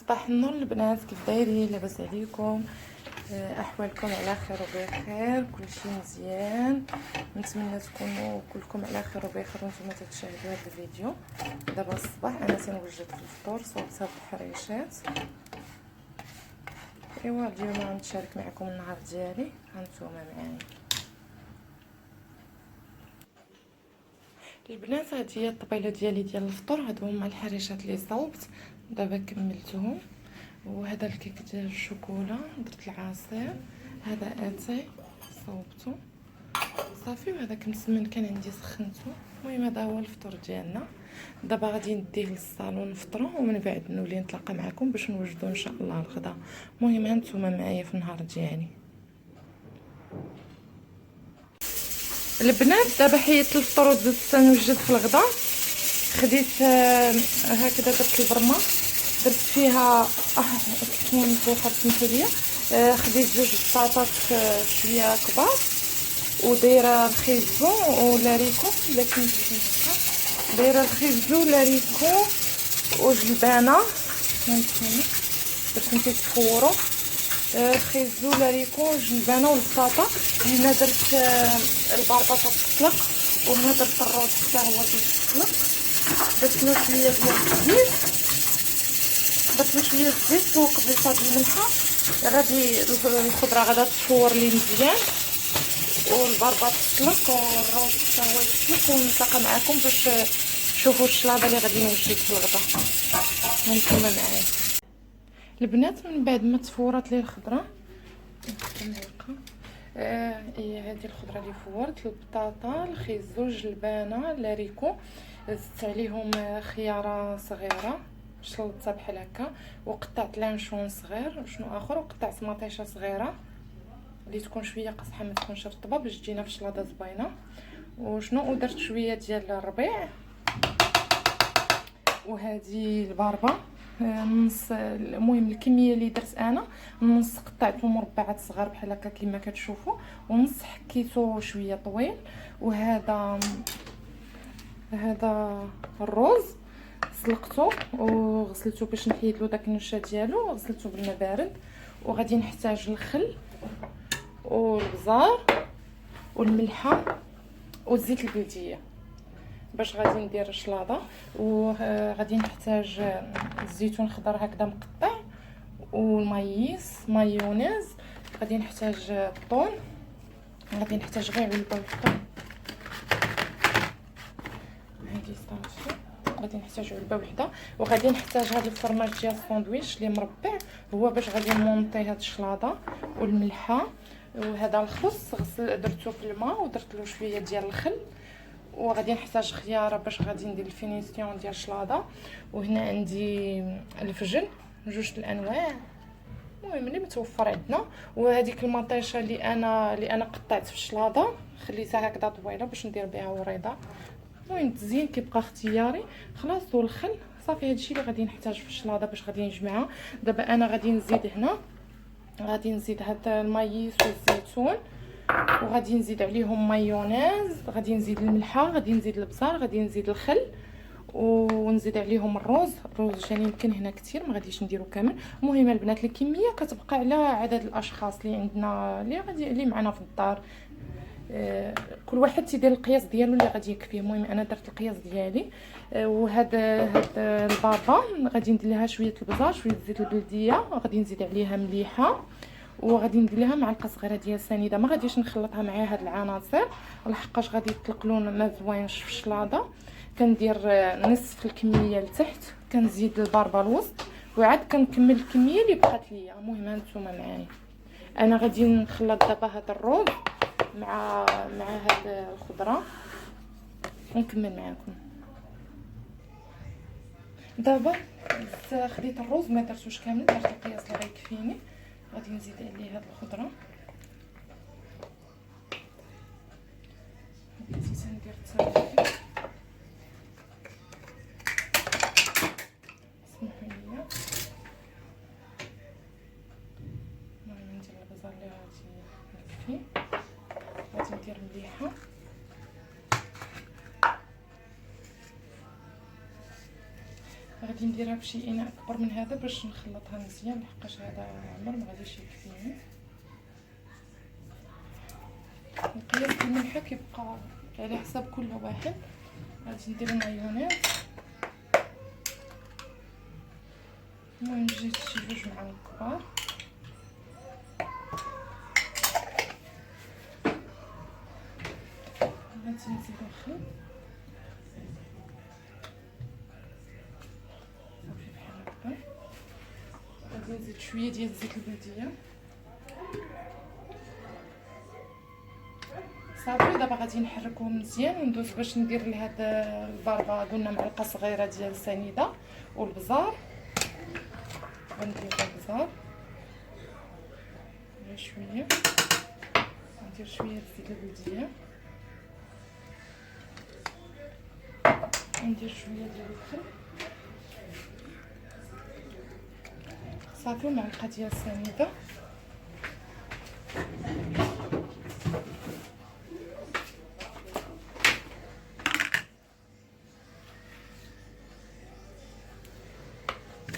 صباح النور البنات، كيف دايرين؟ لاباس عليكم؟ احوالكم على خير وبخير؟ كلشي مزيان؟ نتمنى تكونوا كلكم على خير وبخير وانتم تتشاهدوا هذا الفيديو. دابا الصباح انا تنوجد في الفطور، صوبت هاد الحريشات. ايوا اليوم غنشارك معكم النهار ديالي، هانتوما معايا البنات. هذه هي الطبيله ديالي ديال الفطور، هادو هما الحريشات اللي صوبت دابا كملتهم. وهذا الكيك ديال الشوكولا درت العصير، هذا اتاي صوبته صافي، وهذاك مسمن كان عندي سخنته. المهم هذا هو الفطور ديالنا. دابا غادي نديه للصالون نفطرو ومن بعد نولي نتلاقى معكم باش نوجدوا ان شاء الله الغدا. المهم هانتوما معايا في النهار ديالي البنات. دابا حيدت الفطور ودزت نوجد في الغدا. خديت هكذا درت البرمه، درت فيها كمون بوخر سمحوليا. خديت جوج بطاطات شويه كبار، ودايره الخيزو والاريكو، لكن دايره الخيزو والاريكو وجلبانه هانتوما باش نتفورو. الخيزو والاريكو والجلبانه والبطاطا. هنا درت الباربه تطلق، وهنا درت الروز حتى هو تيتسلق. درت له شويه ديال الزيت، درت له شويه الزيت وقبلتها بالملحه. غادي الخضره غادا تفور لي مزيان، والباربه تطلق والروز حتى هو يتسلق، ونتلاقى معكم باش تشوفوا الشلاضه اللي غادي نوجد في الغدا. هانتوما معايا البنات. من بعد ما تفورات لي الخضره هي هذه الخضره اللي فورت: البطاطا، الخيزو، الجلبانه، الاريكو. زدت عليهم خياره صغيره شلطتها بحال هكا، وقطعت لانشون صغير. شنو اخر؟ وقطعت مطيشه صغيره اللي تكون شويه قصحه ما تكونش رطبه باش تجينا في الشلاضه زبينه. وشنو ودرت شويه ديال الربيع. وهذه الباربه نص. المهم الكميه اللي درت انا نص قطعته مربعات صغار بحال هكا كما كتشوفوا، ونص حكيته شويه طويل. وهذا الروز سلقته وغسلته باش نحيد له داك النشا ديالو، غسلته بالماء بارد. وغادي نحتاج الخل والبزار والملحه والزيت البلديه باش غادي ندير الشلاضه. وغادي نحتاج الزيتون خضر هكذا مقطع، والمايس، مايونيز. غادي نحتاج الطون، غادي نحتاج غير علبه وحده. هادي صافي، غادي نحتاج علبه وحده. وغادي نحتاج هذا الفرماج ديال الساندويتش اللي مربع، هو باش غادي نمونطي هاد الشلاضه. والملحه. وهذا الخس درته في الماء ودرت له شويه ديال الخل. وغادي نحتاج خياره باش غادي ندير الفينيسيون ديال الشلاضه. وهنا عندي الفجل جوج الانواع، المهم اللي متوفر عندنا. وهذيك المطيشه اللي انا قطعت في الشلاضه خليتها هكذا طويله باش ندير بها وريضه. المهم التزيين كيبقى اختياري. خلاص والخل صافي، هادشي اللي غادي نحتاج في الشلاضه باش غادي نجمعها. دابا انا غادي نزيد هنا، غادي نزيد هذا المايس والزيتون، وغادي نزيد عليهم مايونيز، غادي نزيد الملحه، غادي نزيد البزار، غادي نزيد الخل، ونزيد عليهم الروز جاني يمكن هنا كتير ما غاديش نديرو كامل. المهم البنات الكميه كتبقى على عدد الاشخاص اللي عندنا اللي معنا في الدار. كل واحد تيدير القياس ديالو اللي غادي يكفيه. المهم انا درت القياس ديالي. وهاد البابا غادي ندير لها شويه البزار، شويه الزيت البلديه، غادي نزيد عليها مليحه، وغادي ندير لها معلقه صغيره ديال سنيده. ما غاديش نخلطها مع هاد العناصر لحقاش غادي يطلق لون ما زوينش في الشلاضه. كندير نصف الكميه لتحت، كنزيد الباربه الوسط، وعاد كنكمل الكميه اللي بقات ليا. المهم هانتوما معايا انا غادي نخلط دابا هاد الروز مع هاد الخضره ونكمل معاكم. دابا خديت الروز ما درتوش كامل، درت القياس اللي غيكفيني. غادي نزيد عليه هاد الخضره، نسيت ندير الترابي، سمحوا لي. المهم ندير البزار اللي غادي يكفي، غادي ندير مليحه، غادي غادي نديرها بشي اناء اكبر من هذا باش نخلطها مزيان، لحقاش هذا عمر ما غاديش يكفيني. القياس ديال الملحه كيبقى على حساب كل واحد. غادي ندير المايونيز، المهم نجي شي 2 معالق كبار. غادي نزيد الخل صافي بحال هكا. غادي نزيد شويه ديال زيت البلديه صافي. دابا غادي نحركوهم مزيان وندوز باش ندير لهاد الباربه. قلنا معلقه صغيره ديال سنيده والبزار. غندير البزار شويه، ندير شويه زيت البلديه، ندير شويه ديال الخل صافي، ومعلقه ديال السنيده.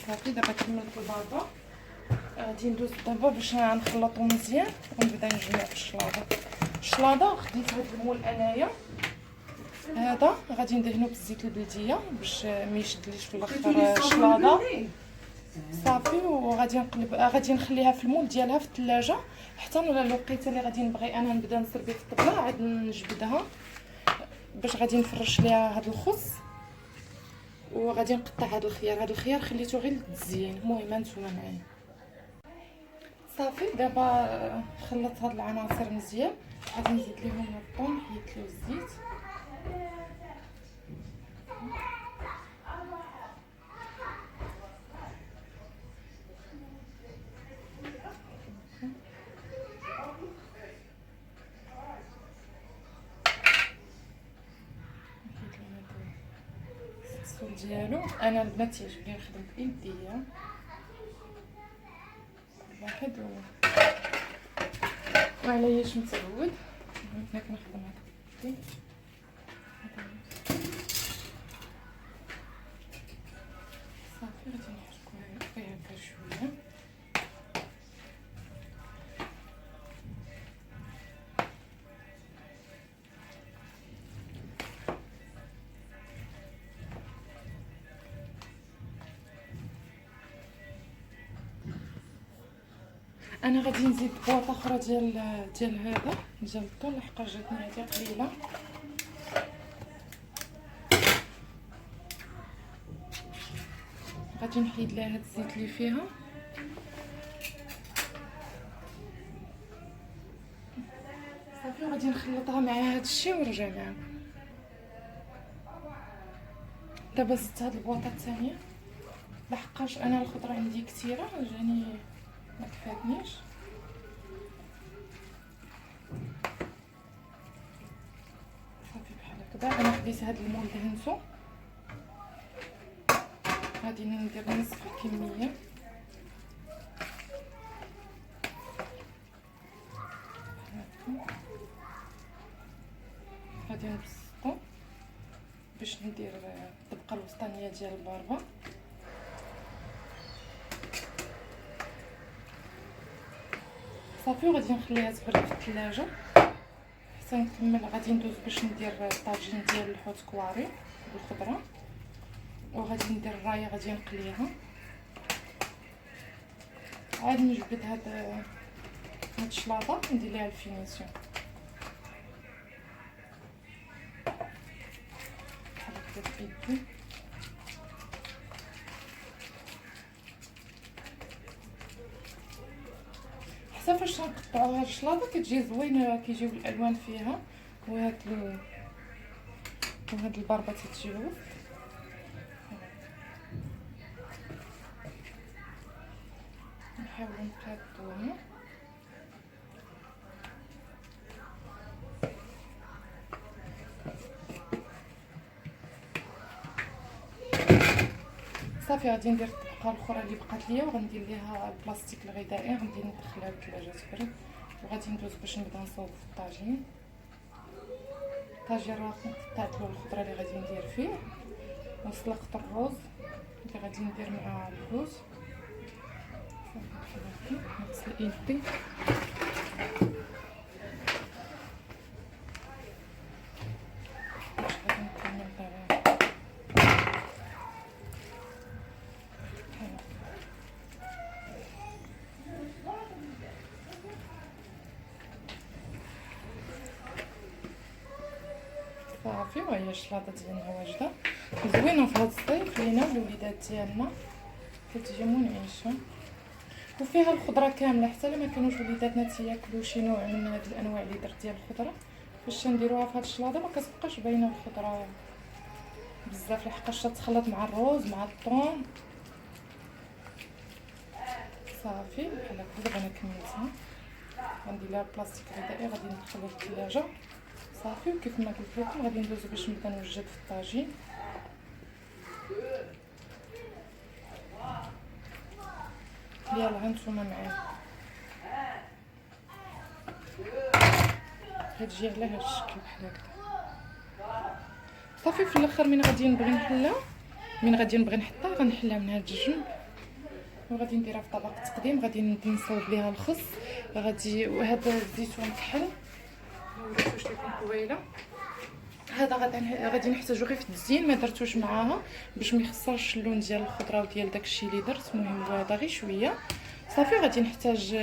صافي دابا كملت الباربه. غادي ندوز دابا باش نخلطو مزيان ونبدا نجمع في الشلاضه. خديت هاد المول انايا هذا غادي ندهنو بالزيت البلديه باش ما يشدليش في الاخر الشلاضه صافي. وغادي نقلب، غادي نخليها في المول ديالها في الثلاجه حتى الوقيته اللي غادي نبغي انا نبدا نسربي في الطبله عاد نجبدها باش غادي نفرش ليها هاد الخص. وغادي نقطع هاد الخيار. هاد الخيار خليته غير للتزيين. المهم نتوما معايا صافي. دابا خلطت هاد العناصر مزيان. غادي نزيد ليهم الطون، حيدت له الزيت الصوص ديالو. انا البنات تيعجبني نخدم بيديا واحد وعلياش متعود هناك نخدم هكا صافي. غادي نحركوها غير هكا شويه. انا غادي نزيد بواطه اخرى ديال هذا ديال الطون لحقاش جاتني هذه قليله. غادي نحيد لها هاد الزيت اللي فيها صافي. وغادي نخلطها مع هاد الشيء ونرجع معاكم. دابا زدت هاد البواطه الثانيه لحقاش انا الخضره عندي كثيره جاني ما كفاتنيش. صافي بحال هكذا. انا خديت هاد المول دهنتو، غادي ندير نصف الكميه غادي نبسطو باش ندير الطبقه الوسطانيه ديال الباربه. صافي وغادي نخليها تبرد في الثلاجه حتى نكمل. غادي ندوز باش ندير الطاجين ديال الحوت كواري بالخضره، وغادي ندير الرايه غادي نقليها عاد نجبد هاد الشلاضه ندير ليها الفينيسيون بحال هكا بيدي. حتى فاش نقطعوا هاد الشلاضه كتجي زوينه، كيجيو الالوان فيها وهاد الباربه تتجوز. نحاولوا نقادوها صافي. غادي ندير الطبقه الاخرى اللي بقات ليا وغندير ليها البلاستيك الغذائي غادي ندخلها للثلاجه تبرد. وغادي ندوز باش نبدا نصوب في الطاجين. الطاجين راه قطعت له الخضره اللي غادي ندير فيه وسلقت الرز اللي غادي ندير مع الحوت. صافي نغسل يدي. باش غادي نكمل دابا صافي. وهي الشلاضه ديالنا واجده زوينه في هذا الصيف لينا الوليدات ديالنا كتجي منعشه، وفيها الخضره كامله حتى لما كانوش وليداتنا تياكلوا شي نوع من هاد الانواع اللي درت ديال الخضره. فاش نديروها في هاد الشلاضه ما كتبقاش باينه الخضره بزاف، لحقاش تتخلط مع الروز مع الثوم. صافي بحال هكا. دابا انا كملتها، غندير لها البلاستيك الغذائي غادي ندخلو للثلاجه. صافي. وكيف ما قلت لكم غادي ندوزو باش نبدا نوجد في الطاجين. يلا هانتوما معايا، غتجي على هاد الشكل بحال هكا. صافي. في الاخر من غادي نبغي نحلها، غنحلها من هاد الجنب، وغادي نديرها في طبق تقديم. غادي نصوب ليها الخس. وهذا الزيتون كحل موريتوش لكم قبيله. هذا غادي نحتاجو غير في التزيين، ما درتوش معاها باش ما يخسرش اللون ديال الخضره وديال داكشي اللي درت. المهم هذا غير شويه. صافي. غادي نحتاج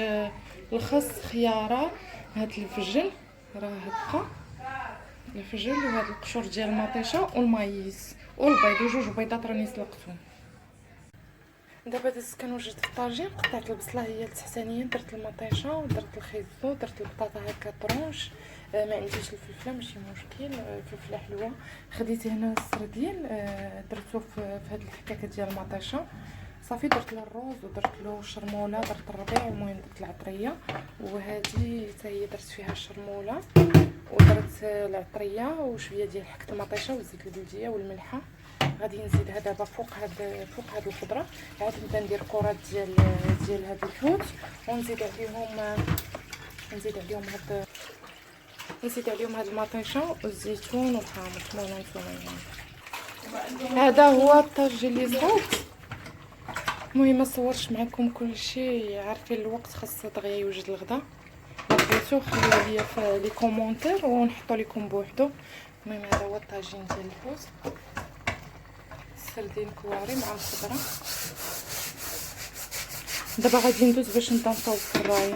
الخس، خياره، هاد الفجل راه هكا الفجل، وهاد القشور ديال المطيشه والمايس والبيض، وجوج بيضات راني سلقتهم. دابا دزت كنوجد في الطاجين. قطعت البصله هي التحتانيه، درت المطيشه ودرت الخيزو، درت البطاطا هكا طرونش. ما عنديش الفلفله ماشي مشكل، الفلفله حلوه. خديت هنا السردين درتو في هاد الحكاكه ديال المطيشه. صافي. درت له الروز ودرت له الشرموله، درت الربيع، المهم درت العطريه. وهذه حتى هي درت فيها الشرموله ودرت العطريه وشويه ديال حكه المطيشه والزيت البلديه والملحه. غادي نزيدها دابا فوق هاد الخضره. عاد نبدا ندير كرات ديال هاد الحوت، ونزيد عليهم هاد المطيشه والزيتون والحامض. المهم هذا هو الطاجين اللي صوت. المهم ما صورتش معكم كلشي، عارفين الوقت خاص دغيا يوجد الغدا. بغيتو خليو ليا في لي كومونتير ونحطو لكم بوحدو. المهم هذا هو الطاجين ديال الحوت، سردين كواري مع الخضره. دابا غادي ندوز باش نبدا نصاوب في الرايه.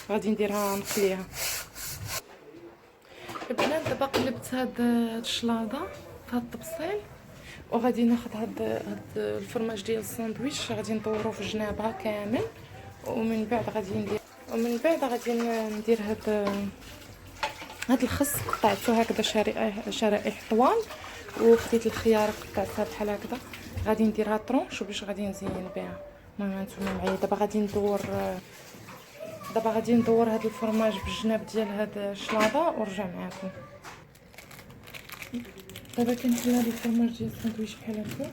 غادي نديرها نقليها. البنات دابا قلبت هاد الشلاضه في هاد الطبسيل، وغادي ناخذ هاد الفرماج ديال الساندويتش غادي ندورو في جنابها كامل. ومن بعد غادي ندير هاد الخس. قطعته هكذا شرائح طوال، وخديت الخيار قطعتها بحال هكذا. غادي نديرها طرونش باش غادي نزين بها. المهم هانتوما معايا. دابا غادي ندور هاد الفرماج بالجناب ديال هاد الشلاضه ونرجع معاكم. دابا كنحل هاد الفرماج ديال الساندويتش بحال هكا،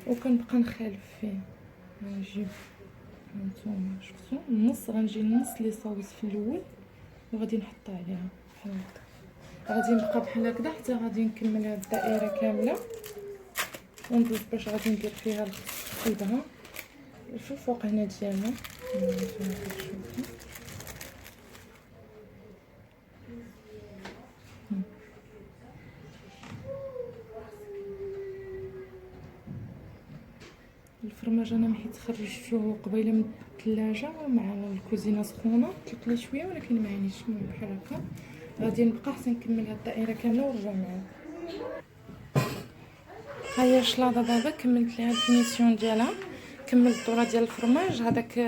وكنبقى نخالف فيه. غنجيب هانتوما شفتو النص، غنجي النص لي صاوص في الاول وغادي نحطها عليها بحال هكا. غادي نبقى بحال هكذا حتى غادي نكمل هاد الدائره كامله، وندوز باش غادي ندير فيها الخس في قلبها. شوف فوق هنا ديالنا الفرماج. انا حيت خرجته قبيله من الثلاجه مع الكوزينه سخونه، طلقت لي شويه ولكن ما عانيش. المهم بحال هكا غادي نبقى حتى نكمل هاد الدائره كامله ونرجع معاكم. ها هي الشلاضه دابا كملت ليها الفينيسيون ديالها. كملت الدوره ديال الفرماج. هذاك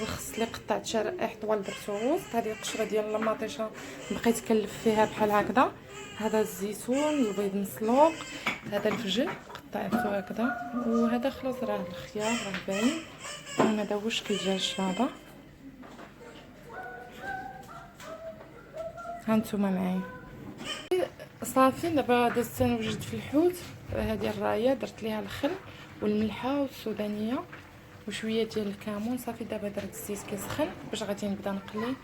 الخس اللي قطعت شرائح طوال درتو غوص. هذه القشره ديال المطيشه بقيت كنلف فيها بحال هكذا. هذا الزيتون، البيض مسلوق، هذا الفجل قطعته هكذا، وهذا خلاص راه الخيار راه باين. هذا هو الشكل ديال الشلاضه. هانتوما معايا. صافي. دابا دزت نوجد في الحوت. هذه الرايه درت ليها الخل والملحه والسودانيه وشويه ديال الكمون. صافي. دابا درت الزيت كيسخن باش غادي نبدا نقلي.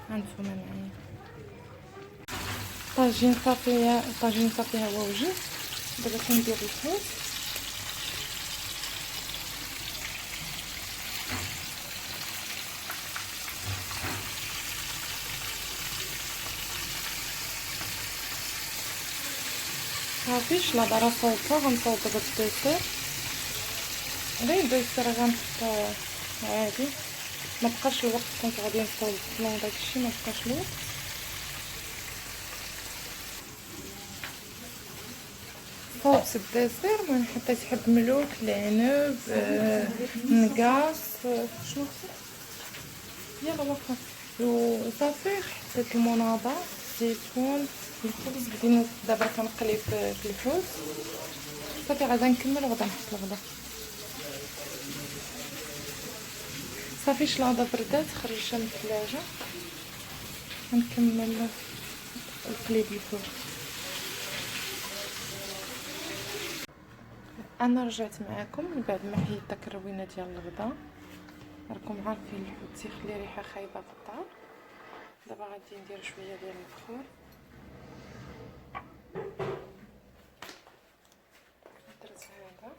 هانتوما معايا. الطاجين صافي هو وجد. دابا كندير الحوت. صافي شلاضه راه صوبتها، غنصوب دابا الديسير. غير الديسير غنحط عادي، ما بقاش الوقت كنت غادي نصوب الفلون داكشي، ما بقاش الوقت. صوبت الديسير، المهم حطيت حب ملوك، العنب، نقاص، شنو خصك يلا واخا، وصافي حطيت المناضه، الزيتون، الخبز. بدينا دابا كنقلي في الحوت. صافي غادا نكمل وغادا نحط الغدا. صافي شلاضه بردات خرجتها من الثلاجه، غنكمل القلي بالفوق. انا رجعت معاكم من بعد ما حيت داك الروينه ديال الغدا. راكم عارفين الحوت تيخلي ريحه خايبه في الدار. دابا غادي ندير شويه ديال البخور، درت هذا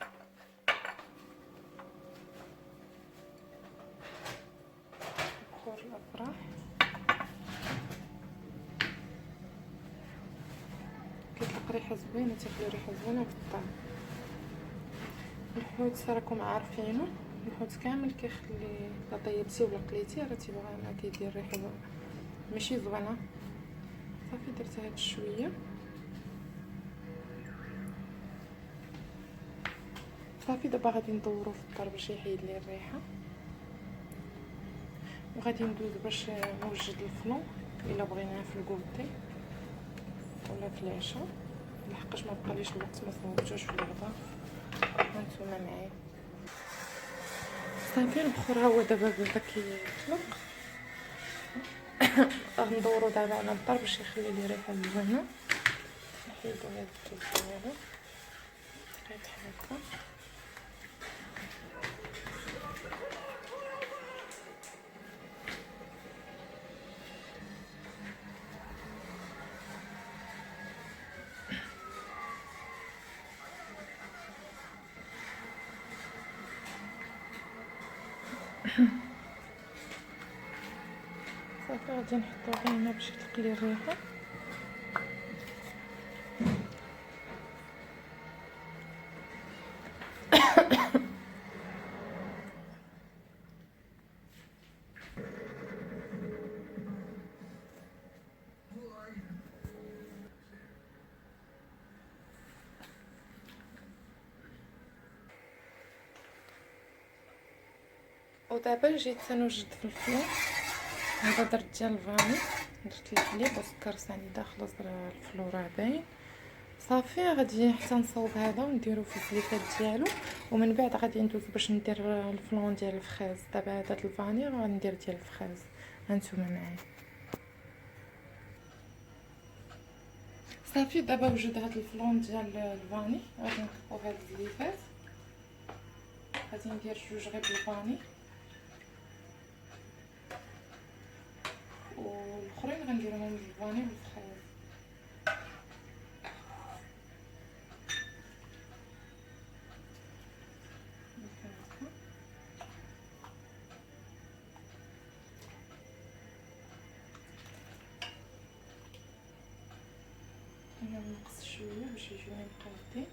بخور الافراح. كيطلق ريحه زوينه، تيخلي ريحه زوينه في الدار. الحوت راكم عارفينه، الحوت كامل كيخلي لا طيبتيه ولا قليتيه راه تيبغى ما كيدير ريحه ماشي زوينه. صافي درت هاد شويه. صافي دابا غادي ندورو في الدار باش يحيد لي الريحه، وغادي ندوز باش نوجد الفلون الا بغيناه في الكوتي ولا في العشاء، لحقاش ما بقاليش الوقت ما صوبتوش في الغدا. هانتوما معايا. صافي البخور ها هو دابا بدا كيطلق. غندورو دابا على الدار باش يخلي لي ريحه زوينه. نحيدو هاد الدبس هذا دقيق هكا. صافي غادي نحطو غير هنا باش تقلي الريحه. ودابا جيت تنوجد في الفلون. هذا درت ديال الفاني، درت الحليب وسكر سنيده، خلاص الفلو راه باين. صافي غادي حتى نصاوب هذا ونديرو في الزليفات ديالو، ومن بعد غادي ندوز باش ندير الفلون ديال الفخاز. دابا هذا الفاني غندير ديال الفخاز، هانتوما معايا. صافي دابا وجد هذا الفلون ديال الفاني، غادي نكبو هاد الزليفات. غادي ندير جوج غير بالفاني، والاخرين غنديرهم بالفاني والفخاز. انا نقص شويه باش يجيوني مقادين.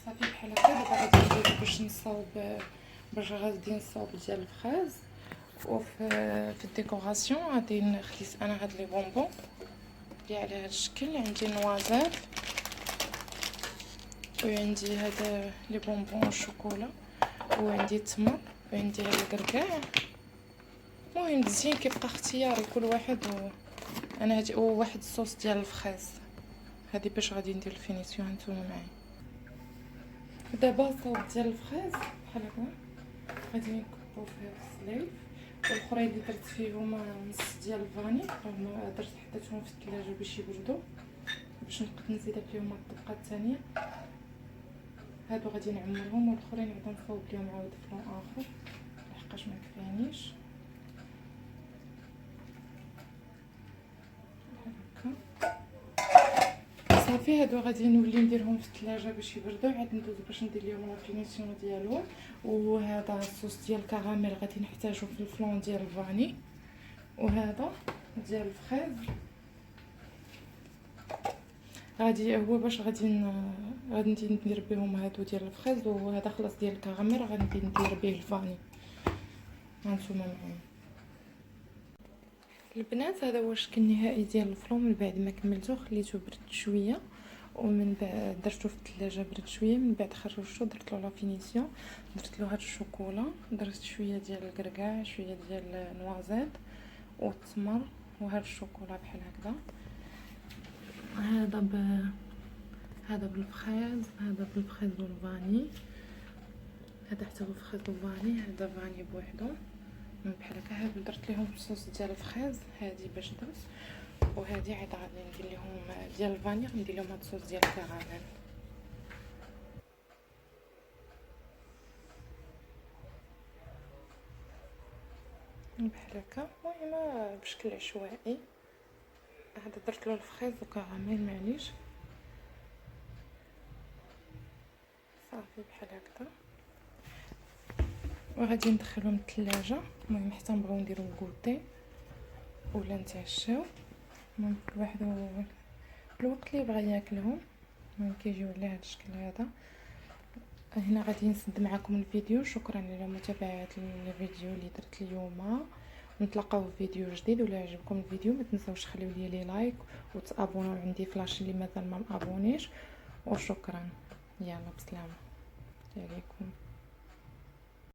صافي بحال هكا. دابا غادي ندير باش نصاوب، باش غادي نصاوب ديال الفخاز. في الديكوراسيون غادي نخليت انا هاد لي بونبون اللي على هاد الشكل. عندي نوازيل، وعندي هاد لي بونبون الشوكولا، وعندي التمر، وعندي هاد الكركاع. المهم الزين كيبقى اختياري كل واحد. انا هادي وواحد الصوص ديال الفخاز. هادي باش غادي ندير الفينيسيون، هانتوما معايا. دابا الصوص ديال الفخاز بحال هكا غادي نكبو فيه السليف، والاخرين اللي درت فيهم نص ديال الفاني هما درت حطيتهم في الثلاجه باش يبردوا، باش نقدر نزيد فيهم الطبقه الثانيه. هادو غادي نعمرهم، والاخرين غادي نصاوب ليهم عاود فلون اخر لحقاش ما كفانيش. صافي هادو غادي نولي نديرهم في الثلاجه باش يبردوا، عاد ندوز باش ندير لهم لا فينيسيون ديالهم. وهذا الصوص ديال الكراميل غادي نحتاجو في الفلون ديال الفاني، وهذا ديال الفريز غادي هو باش غادي ندير بهم هادو ديال الفريز، وهذا خلاص ديال الكراميل غادي ندير به الفاني. هانتوما معايا البنات، هذا هو الشكل النهائي ديال الفلون من بعد ما كملته. خليته برد شويه ومن بعد درتو في الثلاجه برد شويه، من بعد خرجته درت له لا فينيسيون، درت له هاد الشوكولا، درت شويه ديال الكركاع، شويه ديال النوازيت والتمر، وهاد الشوكولا بحال هكذا. هذا بالفخيز، هذا بالفخيز والفاني، هذا حتى هو فخيز والفاني، هذا فاني بوحدو بحال هكا. هادو درت لهم الصوص ديال الفخيز هادي باش دوز، وهادي عاد غادي ندير لهم ديال الفاني، غندير لهم هاد الصوص ديال الكراميل بحال هكا. المهم بشكل عشوائي. هذا درت له الفخيز وكراميل معليش صافي بحال هكذا، وغادي ندخلهم الثلاجه. المهم حتى نبغيو نديرو كوتي ولا نتعشاو، المهم كل واحد الوقت اللي بغى ياكلهم. المهم كيجيو على هذا الشكل هذا. هنا غادي نسد معكم الفيديو. شكرا على متابعه الفيديو اللي درت اليوم، نتلاقاو في فيديو جديد. ولا عجبكم الفيديو ما تنساوش خليو لي لايك وتابوناو عندي فلاش اللي مازال ما مابونيش. وشكرا، يلا بسلامه عليكم.